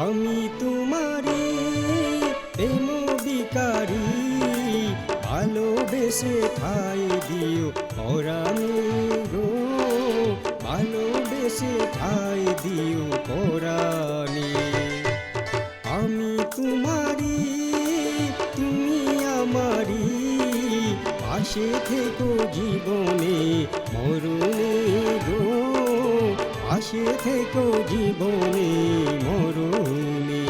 আমি তোমারি প্রেম বিকারি, ভালোবেসে ঠাই দিও পরাণে গো, ভালোবেসে ঠাই দিও পরাণে। আমি তোমারি তুমি আমারি, পাশে থেকো জীবনে মরণে গো, পাশে থেকো জীবনে মরণে।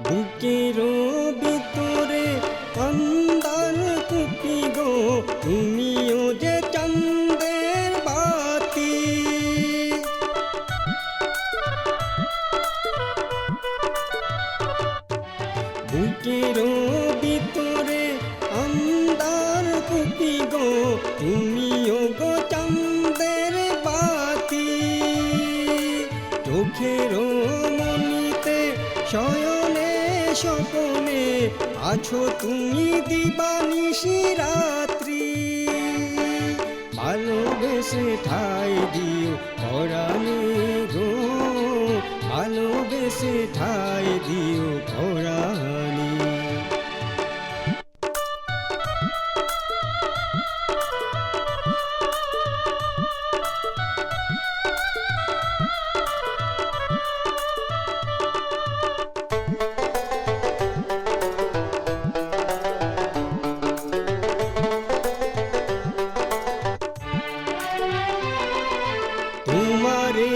বুকের ভিতরে অন্ধকার কুপি গো, তুমিও যে চাঁদের বাতি। বুকের ভিতরে অন্ধকার কুপি গো, তুমিও গো চাঁদের বাতি। চোখের মনিতে শয়নে স্বপনে আছো তুমি দিবানিশি রাত্রি, ভালোবেসে ঠাই দিও পরাণে গো, ভালোবেসে ঠাই দিও পরাণে। তোমারে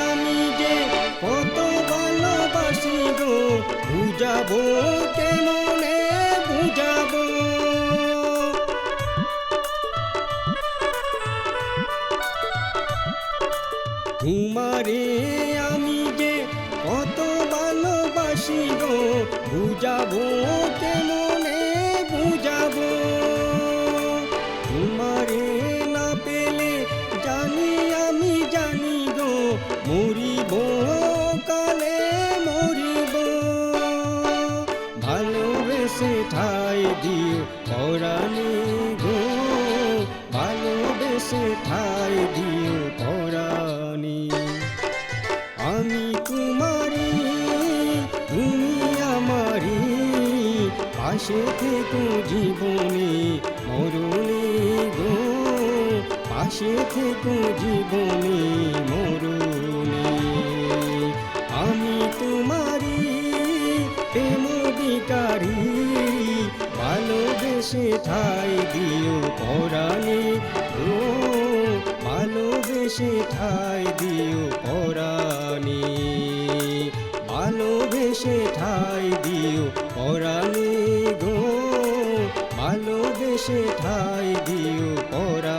আমি যে কত ভালোবাসি গো, বুঝাবো কেমনে বুঝাবো। তোমারে আমি যে কত ভালোবাসি গো, বুঝাবো কেমনে বুঝাবো। তোমারে না পেলে জানি আমি জানি গো, মরিব কালে মরিব। ভালোবেসে ঠাই দিও পরাণে গো, ভালোবেসে ঠাই দিও পরাণে। আমি তোমারি তুমি আমারি, পাশে থেকো জীবনে মরণে গো, পাশে থেকো জীবনে মরণে। আমি তোমারি প্রেম বিকারি, ভালোবেসে ঠাই দিও পরাণে গো, ভালোবেসে ঠাই দিও পরাণে, ভালোবেসে ঠাই দিও পরাণে গো, ভালোবেসে ঠাই দিও পরাণে।